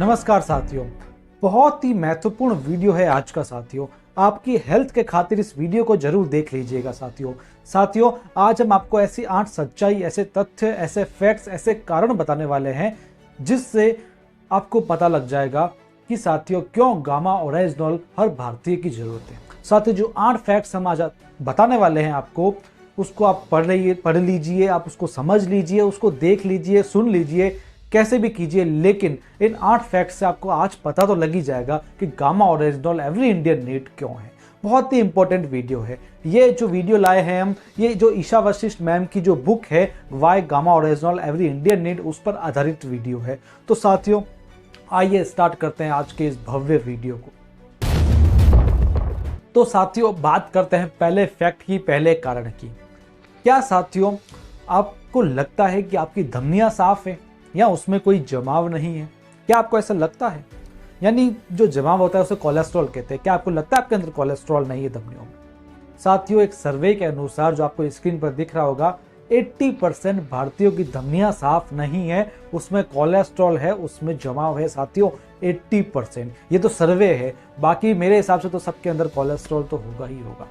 नमस्कार साथियों, बहुत ही महत्वपूर्ण वीडियो है आज का साथियों। आपकी हेल्थ के खातिर इस वीडियो को जरूर देख लीजिएगा साथियों। आज हम आपको ऐसी 8 सच्चाई, ऐसे तथ्य, ऐसे फैक्ट्स, ऐसे कारण बताने वाले हैं जिससे आपको पता लग जाएगा कि साथियों क्यों गामा ओरिजिनल हर भारतीय की जरूरत है। साथियों, जो 8 फैक्ट्स हम आज बताने वाले हैं आपको, उसको आप पढ़ लीजिए, आप उसको समझ लीजिए, उसको देख लीजिए, सुन लीजिए, कैसे भी कीजिए, लेकिन इन 8 फैक्ट्स से आपको आज पता तो लग ही जाएगा कि gamma original every Indian need क्यों है। बहुत ही इंपॉर्टेंट वीडियो है ये। जो वीडियो लाए हैं हम, ये जो ईशा वशिष्ठ मैम की जो बुक है Y gamma original every Indian need, उस पर आधारित वीडियो है। तो साथियों आइए स्टार्ट करते हैं आज के इस भव्य वीडियो को। तो साथियों बात करते हैं पहले फैक्ट की, पहले कारण की। क्या साथियों आपको लगता है कि आपकी धमनियां साफ है या उसमें कोई जमाव नहीं है? क्या आपको ऐसा लगता है? यानी जो जमाव होता है उसे कोलेस्ट्रॉल कहते हैं। क्या आपको लगता है आपके अंदर कोलेस्ट्रॉल नहीं है धमनियों में? साथियों एक सर्वे के अनुसार जो आपको स्क्रीन पर दिख रहा होगा, 80% भारतीयों की धमनियां साफ नहीं है, उसमें कोलेस्ट्रॉल है, उसमें जमाव है साथियों। 80% ये तो सर्वे है, बाकी मेरे हिसाब से तो सबके अंदर कोलेस्ट्रॉल तो होगा ही होगा।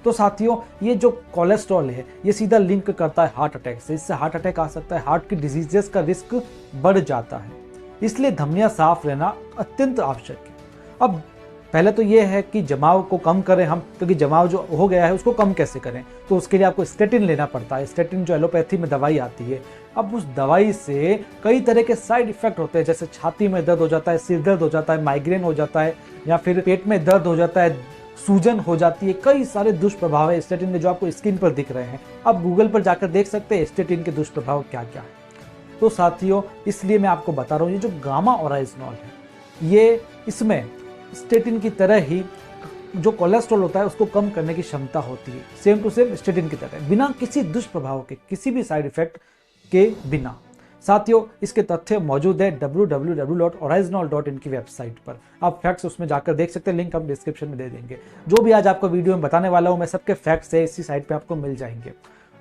तो साथियों ये जो कोलेस्ट्रॉल है ये सीधा लिंक करता है हार्ट अटैक से। इससे हार्ट अटैक आ सकता है, हार्ट की डिजीजेस का रिस्क बढ़ जाता है। इसलिए धमनियां साफ रहना अत्यंत आवश्यक है। अब पहले तो ये है कि जमाव को कम करें हम, क्योंकि जमाव जो हो गया है उसको कम कैसे करें, तो उसके लिए आपको स्टेटिन लेना पड़ता है। स्टेटिन जो एलोपैथी में दवाई आती है, अब उस दवाई से कई तरह के साइड इफेक्ट होते हैं, जैसे छाती में दर्द हो जाता है, सिर दर्द हो जाता है, माइग्रेन हो जाता है, या फिर पेट में दर्द हो जाता है, सूजन हो जाती है। कई सारे दुष्प्रभाव है स्टेटिन के जो आपको स्क्रीन पर दिख रहे हैं। आप गूगल पर जाकर देख सकते हैं स्टेटिन के दुष्प्रभाव क्या क्या है। तो साथियों इसलिए मैं आपको बता रहा हूँ, ये जो गामा ओरिजिनल है ये इसमें स्टेटिन की तरह ही जो कोलेस्ट्रॉल होता है उसको कम करने की क्षमता होती है, सेम टू सेम स्टेटिन की तरह, बिना किसी दुष्प्रभाव के, किसी भी साइड इफेक्ट के बिना। साथियों इसके तथ्य मौजूद है www.original.in की वेबसाइट पर। आप फैक्ट्स उसमें जाकर देख सकते हैं, लिंक हम डिस्क्रिप्शन में दे देंगे। जो भी आज आपको वीडियो में बताने वाला हूं मैं, सबके फैक्ट्स है इसी साइट पे आपको मिल जाएंगे।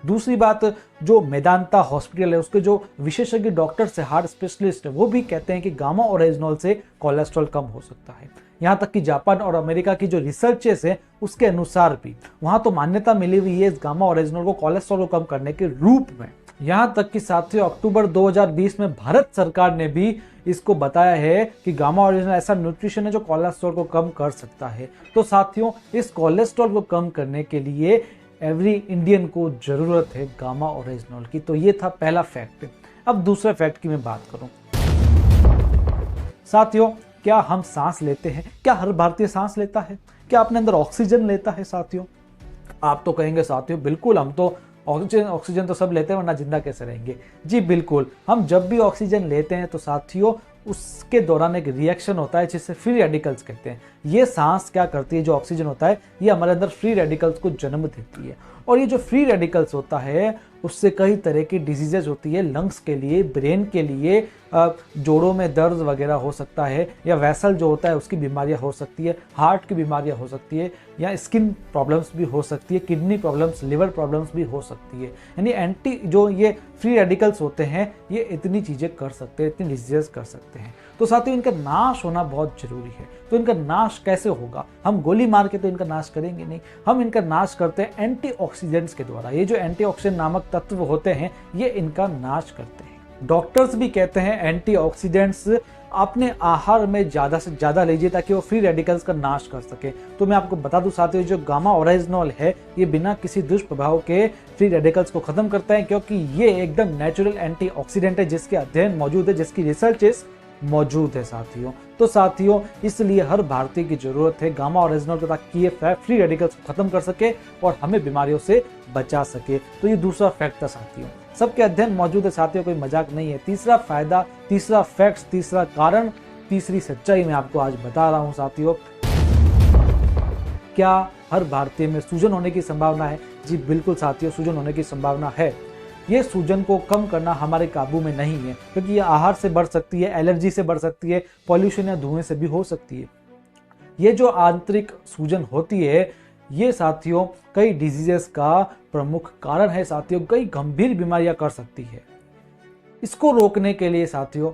दूसरी बात, जो मेदांता हॉस्पिटल है उसके जो विशेषज्ञ डॉक्टर्स है, हार्ट स्पेशलिस्ट है, वो भी कहते हैं कि गामा ओरिजिनल से कोलेस्ट्रॉल कम हो सकता है। यहाँ तक कि जापान और अमेरिका की जो रिसर्चेस है उसके अनुसार भी वहां तो मान्यता मिली हुई है इस गामा ओरिजिनल को कोलेस्ट्रॉल को कम करने के रूप में। यहाँ तक कि साथियों अक्टूबर 2020 में भारत सरकार ने भी इसको बताया है कि गामा ओरिजिनल ऐसा न्यूट्रिशन है जो कोलेस्ट्रॉल को कम कर सकता है। तो साथियों इस कोलेस्ट्रॉल को कम करने के लिए एवरी इंडियन को जरूरत है गामा ओरिजिनल की। तो ये था पहला फैक्ट। अब दूसरे फैक्ट की मैं बात करूं साथियों, क्या हम सांस लेते हैं? क्या हर भारतीय सांस लेता है? क्या अपने अंदर ऑक्सीजन लेता है साथियों? आप तो कहेंगे साथियों बिल्कुल, हम तो ऑक्सीजन तो सब लेते हैं, वरना जिंदा कैसे रहेंगे। जी बिल्कुल, हम जब भी ऑक्सीजन लेते हैं तो साथियों उसके दौरान एक रिएक्शन होता है जिसे फ्री रेडिकल्स कहते हैं। ये सांस क्या करती है, जो ऑक्सीजन होता है ये हमारे अंदर फ्री रेडिकल्स को जन्म देती है, और ये जो फ्री रेडिकल्स होता है उससे कई तरह की डिजीजेज होती है, लंग्स के लिए, ब्रेन के लिए, जोड़ों में दर्द वगैरह हो सकता है, या वेसल जो होता है उसकी बीमारियां हो सकती है, हार्ट की बीमारियां हो सकती है, या स्किन प्रॉब्लम्स भी हो सकती है, किडनी प्रॉब्लम्स, लिवर प्रॉब्लम्स भी हो सकती है। यानी जो ये फ्री रेडिकल्स होते हैं ये इतनी चीज़ें कर सकते हैं, इतनी डिजीजेस कर सकते हैं। तो साथियों इनका नाश होना बहुत जरूरी है। तो इनका नाश कैसे होगा? हम गोली मार के तो इनका नाश करेंगे नहीं, हम इनका नाश करते हैं एंटीऑक्सीडेंट्स के द्वारा। ये जो एंटीऑक्सीडेंट नामक तत्व होते हैं ये इनका नाश करते हैं। डॉक्टर्स भी कहते हैं एंटीऑक्सीडेंट्स अपने आहार में ज़्यादा से ज़्यादा लीजिए ताकि वो फ्री रेडिकल्स का नाश कर सके। तो मैं आपको बता दूं साथियों, जो गामा ओरिजिनल है ये बिना किसी दुष्प्रभाव के फ्री रेडिकल्स को खत्म करता है, क्योंकि ये एकदम नेचुरल एंटीऑक्सीडेंट है जिसके अध्ययन मौजूद है, जिसकी रिसर्चेस मौजूद है साथियों। तो साथियों इसलिए हर भारतीय की जरूरत है गामा ओरिजिनल को, ताकि ये फ्री रेडिकल्स को खत्म कर सके और हमें बीमारियों से बचा सके। तो ये दूसरा फैक्ट था साथियों, सबके अध्ययन मौजूद है साथियों, कोई मजाक नहीं है। तीसरा फायदा, तीसरा फैक्ट, तीसरा कारण, तीसरी सच्चाई मैं आपको आज बता रहा हूं साथियों। क्या हर भारतीय में सूजन होने की संभावना है? जी बिल्कुल साथियों, सूजन होने की संभावना है। ये सूजन को कम करना हमारे काबू में नहीं है, क्योंकि ये आहार से बढ़ सकती है, एलर्जी से बढ़ सकती है, पॉल्यूशन या धुएं से भी हो सकती है। ये जो आंतरिक सूजन होती है ये साथियों कई डिजीजेस का प्रमुख कारण है साथियों, कई गंभीर बीमारियां कर सकती है। इसको रोकने के लिए साथियों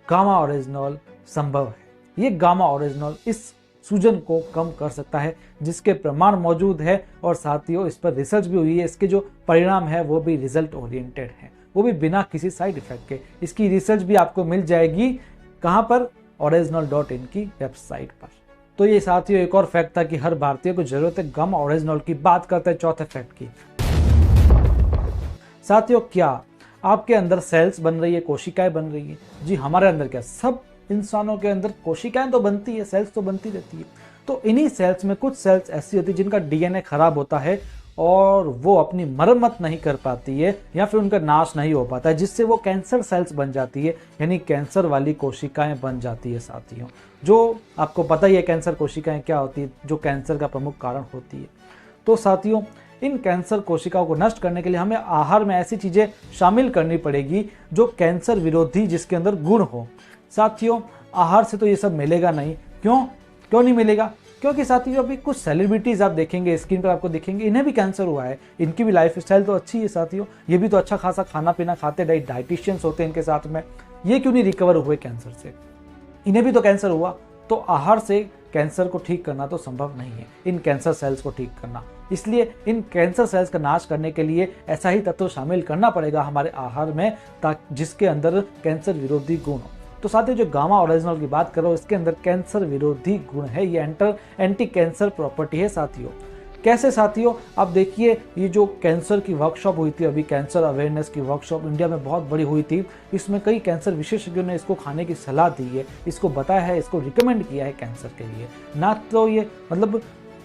गामा ओरिजिनल संभव है। ये गामा ओरिजिनल इस सूजन को कम कर सकता है, जिसके प्रमाण मौजूद है और साथियों इस पर रिसर्च भी हुई है। इसके जो परिणाम है वो भी रिजल्ट ओरिएंटेड है, वो भी बिना किसी साइड इफेक्ट के। इसकी रिसर्च भी आपको मिल जाएगी कहाँ पर, original.in की वेबसाइट पर। तो ये साथियों एक और फैक्ट था कि हर भारतीय को जरूरत है गामा ओरिजिनल की। बात करते हैं चौथे फैक्ट की। साथियों क्या आपके अंदर सेल्स बन रही है, कोशिकाएं बन रही है? जी हमारे अंदर क्या, सब इंसानों के अंदर कोशिकाएं तो बनती है, सेल्स तो बनती रहती है। तो इन्हीं सेल्स में कुछ सेल्स ऐसी होती है जिनका डीएनए खराब होता है और वो अपनी मरम्मत नहीं कर पाती है या फिर उनका नाश नहीं हो पाता है, जिससे वो कैंसर सेल्स बन जाती है, यानी कैंसर वाली कोशिकाएं बन जाती है साथियों। जो आपको पता ही है कैंसर कोशिकाएं क्या होती है, जो कैंसर का प्रमुख कारण होती है। तो साथियों इन कैंसर कोशिकाओं को नष्ट करने के लिए हमें आहार में ऐसी चीजें शामिल करनी पड़ेगी जो कैंसर विरोधी, जिसके अंदर गुण हो। साथियों आहार से तो ये सब मिलेगा नहीं। क्यों नहीं मिलेगा? क्योंकि साथियों अभी कुछ सेलिब्रिटीज आप देखेंगे, स्क्रीन पर आपको दिखेंगे, इन्हें भी कैंसर हुआ है। इनकी भी लाइफ स्टाइल तो अच्छी है साथियों, ये भी तो अच्छा खासा खाना पीना खाते, डाइटिशियंस होते हैं इनके साथ में, ये क्यों नहीं रिकवर हुए कैंसर से? इन्हें भी तो कैंसर हुआ। तो आहार से कैंसर को ठीक करना तो संभव नहीं है, इन कैंसर सेल्स को ठीक करना। इसलिए इन कैंसर सेल्स का नाश करने के लिए ऐसा ही तत्व शामिल करना पड़ेगा हमारे आहार में, ताकि जिसके अंदर कैंसर विरोधी गुण हो। तो साथियों जो गामा ओरिजिनल की बात करो, इसके अंदर कैंसर विरोधी गुण है, ये एंटी कैंसर प्रॉपर्टी है साथियों। कैसे साथियों? आप देखिए ये जो कैंसर की वर्कशॉप हुई थी अभी, कैंसर अवेयरनेस की वर्कशॉप इंडिया में बहुत बड़ी हुई थी। इसमें कई कैंसर विशेषज्ञों ने इसको खाने की सलाह दी है, इसको बताया है, इसको रिकमेंड किया है कैंसर के लिए। ना तो ये मतलब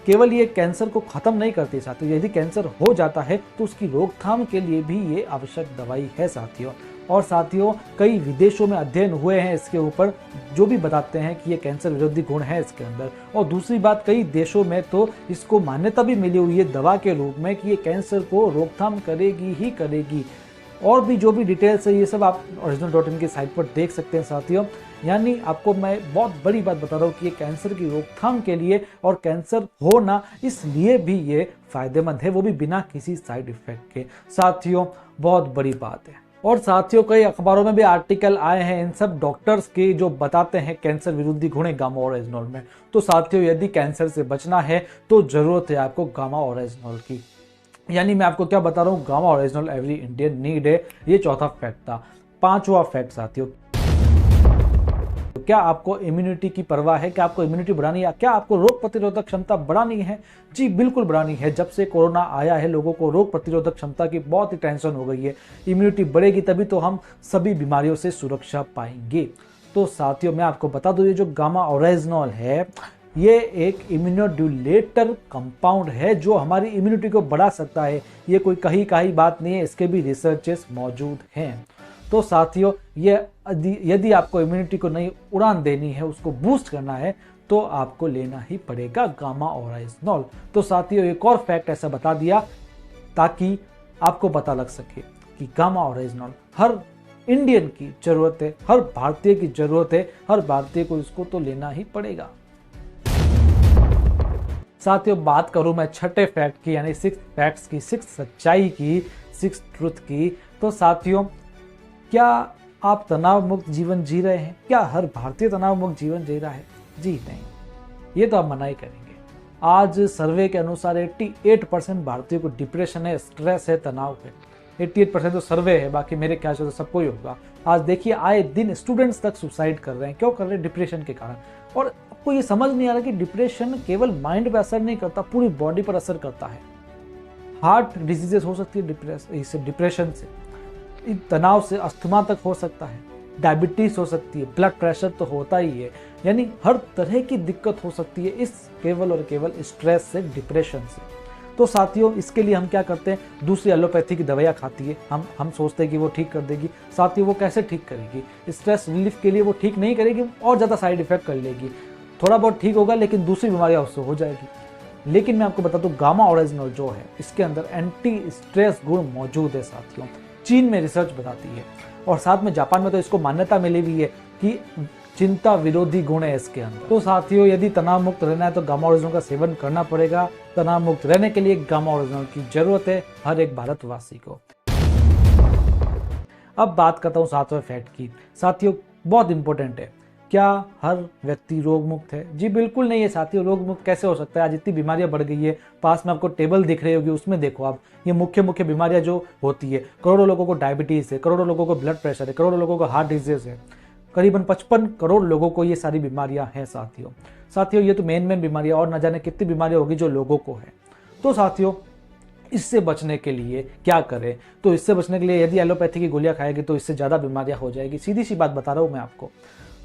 केवल ये कैंसर को खत्म नहीं करती साथियों, यदि कैंसर हो जाता है तो उसकी रोकथाम के लिए भी ये आवश्यक दवाई है साथियों। और साथियों कई विदेशों में अध्ययन हुए हैं इसके ऊपर, जो भी बताते हैं कि ये कैंसर विरोधी गुण है इसके अंदर। और दूसरी बात, कई देशों में तो इसको मान्यता भी मिली हुई है दवा के रूप में कि ये कैंसर को रोकथाम करेगी ही करेगी। और भी जो भी डिटेल्स है ये सब आप original.in की साइट पर देख सकते हैं साथियों। यानी आपको मैं बहुत बड़ी बात बता रहा हूँ कि ये कैंसर की रोकथाम के लिए और कैंसर होना इसलिए भी ये फायदेमंद है, वो भी बिना किसी साइड इफेक्ट के। साथियों बहुत बड़ी बात है। और साथियों कई अखबारों में भी आर्टिकल आए हैं इन सब डॉक्टर्स के, जो बताते हैं कैंसर विरोधी गुण है गामा ओरिजिनल में। तो साथियों यदि कैंसर से बचना है तो जरूरत है आपको गामा ओरिजिनल की। यानी मैं आपको क्या बता रहा हूँ, gamma original every Indian need है। ये चौथा फैक्ट था। पांचवा फैक्ट साथियों, क्या आपको इम्यूनिटी की परवाह है? क्या आपको इम्यूनिटी बढ़ानी है? क्या आपको रोग प्रतिरोधक क्षमता बढ़ानी है? जी बिल्कुल बढ़ानी है। जब से कोरोना आया है लोगों को रोग प्रतिरोधक क्षमता की बहुत ही टेंशन हो गई है। इम्यूनिटी बढ़ेगी तभी तो हम सभी बीमारियों से सुरक्षा पाएंगे। तो साथियों मैं आपको बता दूं, ये जो गामा ओरिजिनल है ये एक इम्यूनोड्यूलेटर कंपाउंड है जो हमारी इम्यूनिटी को बढ़ा सकता है। ये कोई कहीं बात नहीं है, इसके भी रिसर्चेस मौजूद हैं। तो साथियों ये यदि आपको इम्यूनिटी को नई उड़ान देनी है, उसको बूस्ट करना है, तो आपको लेना ही पड़ेगा गामा ओरिजिनल। तो साथियों एक और फैक्ट ऐसा बता दिया ताकि आपको पता लग सके कि गामा ओरिजिनल हर इंडियन की जरूरत है, हर भारतीय की जरूरत है, हर भारतीय को इसको तो लेना ही पड़ेगा। साथियों बात करूं मैं छठे फैक्ट की, यानी 6 फैक्ट्स की, 6 सच्चाई की, 6 ट्रुथ की। तो साथियों क्या आप तनाव मुक्त जीवन जी रहे हैं? क्या हर भारतीय तनाव मुक्त जीवन जी रहा है? जी नहीं, ये तो आप मना ही करेंगे। आज सर्वे के अनुसार 88% भारतीयों को डिप्रेशन है, स्ट्रेस है, तनाव है। 88% तो सर्वे है, बाकी मेरे ख्याल से तो सबको ही होगा। आज देखिए आए दिन स्टूडेंट्स तक सुसाइड कर रहे हैं। क्यों कर रहे हैं? डिप्रेशन के कारण। और आपको ये समझ नहीं आ रहा कि डिप्रेशन केवल माइंड पर असर नहीं करता, पूरी बॉडी पर असर करता है। हार्ट डिजीजेस हो सकती है डिप्रेशन से, तनाव से अस्थमा तक हो सकता है, डायबिटीज हो सकती है, ब्लड प्रेशर तो होता ही है। यानी हर तरह की दिक्कत हो सकती है इस केवल और केवल स्ट्रेस से, डिप्रेशन से। तो साथियों इसके लिए हम क्या करते हैं, दूसरी एलोपैथी की दवाइयाँ खाती है, हम सोचते हैं कि वो ठीक कर देगी। साथियों वो कैसे ठीक करेगी? स्ट्रेस रिलीफ के लिए वो ठीक नहीं करेगी, और ज़्यादा साइड इफेक्ट कर लेगी। थोड़ा बहुत ठीक होगा लेकिन दूसरी बीमारियाँ उससे हो जाएगी। लेकिन मैं आपको बता दूं गामा ओरिजिनल जो है इसके अंदर एंटी स्ट्रेस गुण मौजूद है साथियों। चीन में रिसर्च बताती है और साथ में जापान में तो इसको मान्यता मिली हुई है कि चिंता विरोधी गुण है इसके अंदर। तो साथियों यदि तनाव मुक्त रहना है तो गामा ओरिजिनल का सेवन करना पड़ेगा। तनाव मुक्त रहने के लिए गामा ओरिजिनल की जरूरत है हर एक भारतवासी को। अब बात करता हूँ 7वें फैक्ट की। साथियों बहुत इंपॉर्टेंट है, क्या हर व्यक्ति रोग मुक्त है? जी बिल्कुल नहीं है साथियों। रोग मुक्त कैसे हो सकता है? आज इतनी बीमारियां बढ़ गई है। पास में आपको टेबल दिख रही होगी, उसमें देखो आप, ये मुख्य मुख्य बीमारियां जो होती है, करोड़ों लोगों को डायबिटीज है, करोड़ों लोगों को ब्लड प्रेशर है, करोड़ों लोगों को हार्ट डिजीज है, करीबन 55 करोड़ लोगों को ये सारी बीमारियां हैं साथियों। ये तो मेन बीमारियां, और न जाने कितनी बीमारियां होगी जो लोगों को है। तो साथियों, इससे बचने के लिए क्या करें? तो इससे बचने के लिए यदि एलोपैथी की गोलियां खाएगी तो इससे ज़्यादा बीमारियां हो जाएगी। सीधी सी बात बता रहा हूं मैं आपको।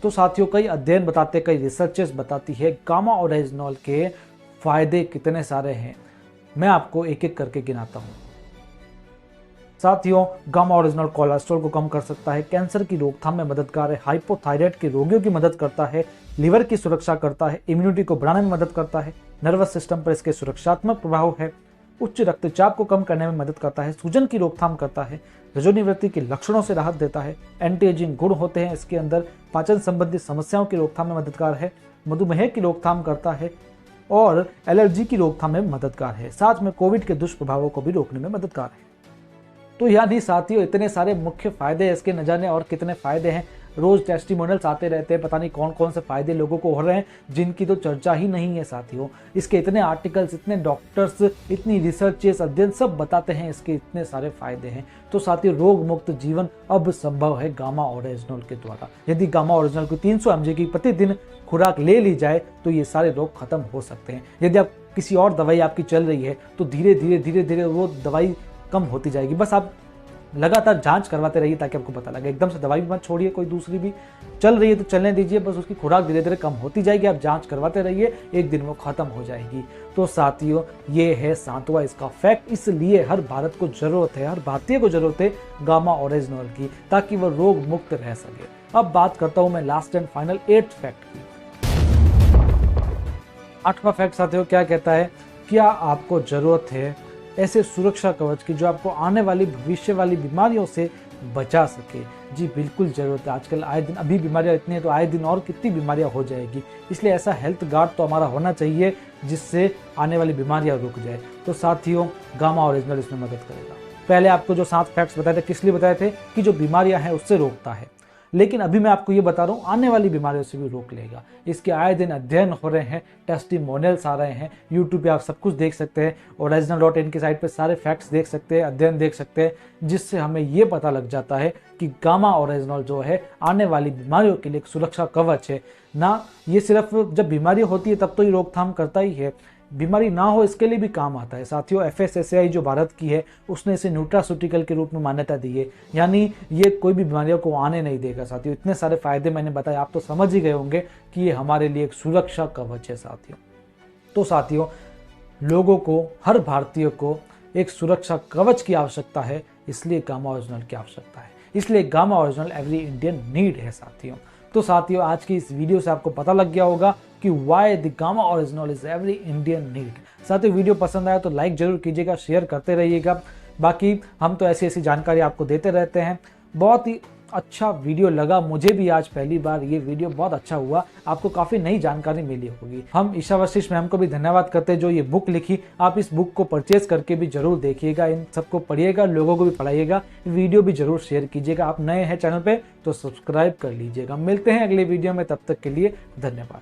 तो साथियों, कई अध्ययन बताते, कई रिसर्चेस बताती है गामा ओरिजिनल के फायदे कितने सारे हैं। मैं आपको एक एक करके गिनाता हूं। साथियों, गामा ओरिजिनल कोलेस्ट्रॉल को कम कर सकता है, कैंसर की रोकथाम में मददगार है, हाइपोथायराइड के रोगियों की मदद करता है, लिवर की सुरक्षा करता है, इम्यूनिटी को बढ़ाने में मदद करता है, नर्वस सिस्टम पर इसके सुरक्षात्मक प्रभाव है, उच्च रक्तचाप को कम करने में मदद करता है, सूजन की रोकथाम करता है, रजोनिवृत्ति के लक्षणों से राहत देता है, एंटी एजिंग गुण होते हैं इसके अंदर, पाचन संबंधी समस्याओं की रोकथाम में मददगार है, मधुमेह की रोकथाम करता है और एलर्जी की रोकथाम में मददगार है। साथ में कोविड के दुष्प्रभावों को भी रोकने में मददगार है। तो यानी साथियों, इतने सारे मुख्य फायदे हैं इसके, न जाने और कितने फायदे हैं। रोज टेस्टिमोनियल्स आते रहते हैं, पता नहीं कौन कौन से फायदे लोगों को हो रहे हैं जिनकी तो चर्चा ही नहीं है साथियों। इसके इतने आर्टिकल्स, इतने डॉक्टर्स, इतनी रिसर्चेस, अध्ययन सब बताते हैं इसके इतने सारे फायदे हैं। तो साथियों, रोग मुक्त जीवन अब संभव है गामा ओरिजिनल के द्वारा। यदि गामा ओरिजिनल को 300 mg की प्रतिदिन खुराक ले ली जाए तो ये सारे रोग खत्म हो सकते हैं। यदि आप किसी और दवाई आपकी चल रही है तो धीरे धीरे वो दवाई कम होती जाएगी। बस आप लगातार जांच करवाते रहिए ताकि आपको पता लगे। एकदम से दवाई भी मत छोड़िए, कोई दूसरी भी चल रही है तो चलने दीजिए, बस उसकी खुराक धीरे धीरे कम होती जाएगी। आप जांच करवाते रहिए, एक दिन वो खत्म हो जाएगी। तो साथियों, ये है 7वां इसका फैक्ट। इसलिए हर भारत को जरूरत है, हर भारतीय को जरूरत है गामा ओरिजिनल की, ताकि वह रोग मुक्त रह सके। अब बात करता हूं मैं last and final 8th fact की। 8वां फैक्ट साथियों क्या कहता है? क्या आपको जरूरत है ऐसे सुरक्षा कवच की जो आपको आने वाली भविष्य वाली बीमारियों से बचा सके? जी बिल्कुल जरूरत है। आजकल आए दिन अभी बीमारियां इतनी है तो आए दिन और कितनी बीमारियां हो जाएगी। इसलिए ऐसा हेल्थ गार्ड तो हमारा होना चाहिए जिससे आने वाली बीमारियां रुक जाए। तो साथियों, गामा ओरिजिनल इसमें मदद करेगा। पहले आपको जो 7 फैक्ट्स बताए थे, किस लिए बताए थे? कि जो बीमारियां हैं उससे रोकता है। लेकिन अभी मैं आपको ये बता रहा हूँ, आने वाली बीमारियों से भी रोक लेगा। इसके आए दिन अध्ययन हो रहे हैं, टेस्टिमोनियल्स आ रहे हैं, यूट्यूब पे आप सब कुछ देख सकते हैं, ओरिजिनल.in की साइट पे सारे फैक्ट्स देख सकते हैं, अध्ययन देख सकते हैं, जिससे हमें ये पता लग जाता है कि गामा ओरिजिनल जो है आने वाली बीमारियों के लिए एक सुरक्षा कवच है। ना ये सिर्फ जब बीमारी होती है तब तो ये रोकथाम करता ही है, बीमारी ना हो इसके लिए भी काम आता है साथियों। FSSAI जो भारत की है उसने इसे न्यूट्रास्यूटिकल के रूप में मान्यता दी है, यानी ये कोई भी बीमारियों को आने नहीं देगा साथियों। इतने सारे फायदे मैंने बताए, आप तो समझ ही गए होंगे कि ये हमारे लिए एक सुरक्षा कवच है साथियों। तो साथियों, लोगों को, हर भारतीय को एक सुरक्षा कवच की आवश्यकता है, इसलिए गामा ओरिजिनल की आवश्यकता है। इसलिए gamma original every Indian need है साथियों। तो साथियों, आज की इस वीडियो से आपको पता लग गया होगा कि why the gamma original is every Indian need. साथियों, वीडियो पसंद आया तो लाइक जरूर कीजिएगा, शेयर करते रहिएगा। बाकी हम तो ऐसी जानकारी आपको देते रहते हैं। बहुत ही अच्छा वीडियो लगा मुझे भी, आज पहली बार ये वीडियो बहुत अच्छा हुआ, आपको काफ़ी नई जानकारी मिली होगी। हम ईशा वशिष्ठ मैम को भी धन्यवाद करते हैं जो ये बुक लिखी। आप इस बुक को परचेज करके भी जरूर देखिएगा, इन सबको पढ़िएगा, लोगों को भी पढ़ाइएगा, वीडियो भी जरूर शेयर कीजिएगा। आप नए हैं चैनल पे तो सब्सक्राइब कर लीजिएगा। मिलते हैं अगले वीडियो में, तब तक के लिए धन्यवाद।